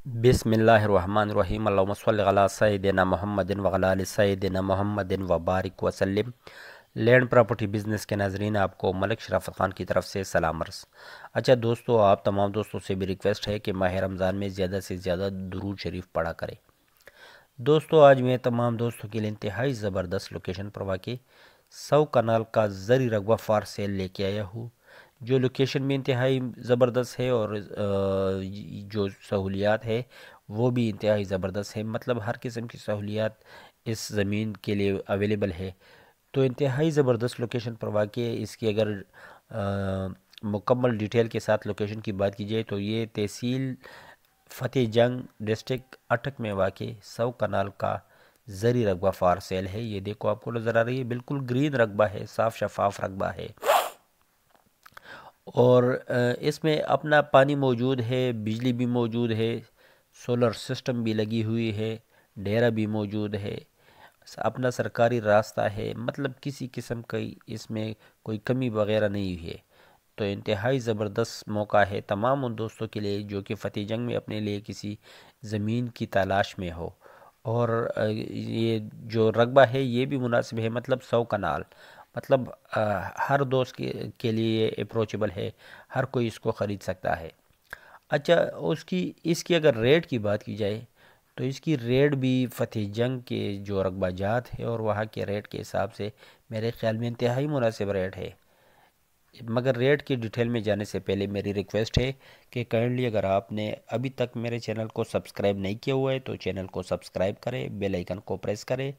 बिस्मिल्लाहिर्रहमानिर्रहीम अल्लाहुम्मा सल्लि अला सय्यिदिना मुहम्मदिन व अला आलि सय्यिदिना मुहम्मदिन व बारिक वसल्लिम। लैंड प्रॉपर्टी बिज़नेस के नाज़रीन, आपको मलिक शराफ़त ख़ान की तरफ से सलाम अर्ज़। अच्छा दोस्तों, आप तमाम दोस्तों से भी रिक्वेस्ट है कि माह रमज़ान में ज़्यादा से ज़्यादा दुरूद शरीफ पढ़ा करें। दोस्तों, आज मैं तमाम दोस्तों के लिए इंतहाई ज़बरदस्त लोकेशन पर वाक़ई 100 कनाल का ज़री रकबा फार सेल लेके आया हूँ। जो लोकेशन भी इंतहाई ज़बरदस्त है और जो सहूलियात है वो भी इंतहाई ज़बरदस्त है। मतलब हर किस्म की सहूलियात इस ज़मीन के लिए अवेलेबल है। तो इंतहाई ज़बरदस्त लोकेशन पर वाक़ई इसकी अगर मुकम्मल डिटेल के साथ लोकेशन की बात की जाए तो ये तहसील फ़तेह जंग डिस्ट्रिक्ट अटक में वाक़ई 100 कनाल का ज़री रकबा फार सेल है। ये देखो, आपको नज़र आ रही है, बिल्कुल ग्रीन रकबा है, साफ़ शफाफ रकबा है। और इसमें अपना पानी मौजूद है, बिजली भी मौजूद है, सोलर सिस्टम भी लगी हुई है, डेरा भी मौजूद है, अपना सरकारी रास्ता है। मतलब किसी किस्म की इसमें कोई कमी वगैरह नहीं है। तो इंतहाई ज़बरदस्त मौका है तमाम उन दोस्तों के लिए जो कि फ़तेह जंग में अपने लिए किसी ज़मीन की तलाश में हो। और ये जो रकबा है ये भी मुनासिब है, मतलब 100 कनाल, मतलब हर दोस्त के लिए अप्रोचेबल है, हर कोई इसको ख़रीद सकता है। अच्छा, उसकी इसकी अगर रेट की बात की जाए तो इसकी रेट भी फ़तेह जंग के जो रकबा जात है और वहाँ के रेट के हिसाब से मेरे ख़्याल में इंतहाई मुनासिब रेट है। मगर रेट की डिटेल में जाने से पहले मेरी रिक्वेस्ट है कि काइंडली अगर आपने अभी तक मेरे चैनल को सब्सक्राइब नहीं किया हुआ है तो चैनल को सब्सक्राइब करें, बेल आइकन को प्रेस करें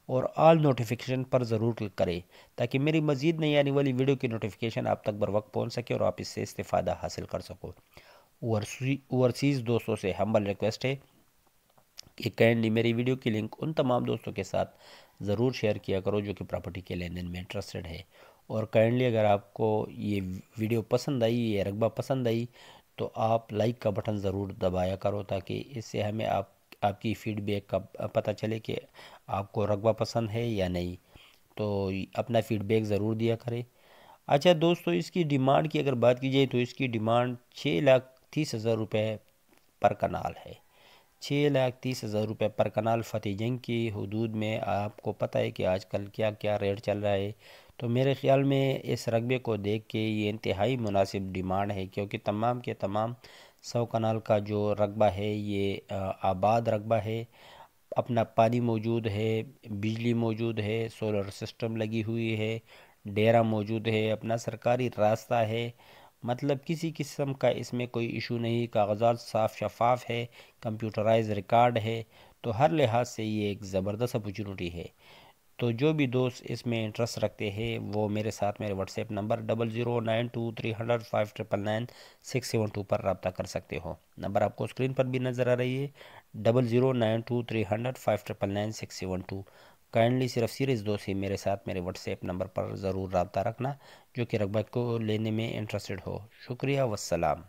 और ऑल नोटिफिकेशन पर ज़रूर क्लिक करें ताकि मेरी मज़ीद नई आने वाली वीडियो की नोटिफिकेशन आप तक बर वक्त पहुँच सके और आप इससे इस्तेफ़ादा हासिल कर सको। ओवरसीज़ दोस्तों से हम्बल रिक्वेस्ट है कि काइंडली मेरी वीडियो की लिंक उन तमाम दोस्तों के साथ ज़रूर शेयर किया करो जो कि प्रॉपर्टी के लेन देन में इंटरेस्टेड है। और काइंडली अगर आपको ये वीडियो पसंद आई, ये रकबा पसंद आई, तो आप लाइक का बटन ज़रूर दबाया करो ताकि इससे हमें आपकी फ़ीडबैक का पता चले कि आपको रकबा पसंद है या नहीं। तो अपना फ़ीडबैक ज़रूर दिया करें। अच्छा दोस्तों, इसकी डिमांड की अगर बात की जाए तो इसकी डिमांड 6,30,000 रुपये पर कनाल है। 6,30,000 रुपये पर कनाल फ़तेह जंग की हदूद में। आपको पता है कि आजकल क्या क्या रेट चल रहा है, तो मेरे ख़्याल में इस रकबे को देख के ये इंतहाई मुनासिब डिमांड है क्योंकि तमाम के तमाम 100 कनाल का जो रकबा है ये आबाद रकबा है। अपना पानी मौजूद है, बिजली मौजूद है, सोलर सिस्टम लगी हुई है, डेरा मौजूद है, अपना सरकारी रास्ता है। मतलब किसी किस्म का इसमें कोई इशू नहीं, कागजात साफ़ शफाफ है, कंप्यूटराइज रिकॉर्ड है। तो हर लिहाज से ये एक ज़बरदस्त अपॉर्चुनिटी है। तो जो भी दोस्त इसमें इंटरेस्ट रखते हैं वो मेरे साथ मेरे व्हाट्सएप नंबर 00923005999672 पर रब्ता कर सकते हो। नंबर आपको स्क्रीन पर भी नज़र आ रही है, 00923005999672। काइंडली सिर्फ सीरीज़ दोस्त ही मेरे साथ मेरे व्हाट्सएप नंबर पर ज़रूर रब्ता रखना जो कि रकबा को लेने में इंटरेस्टेड हो। शुक्रिया, वस्सलाम।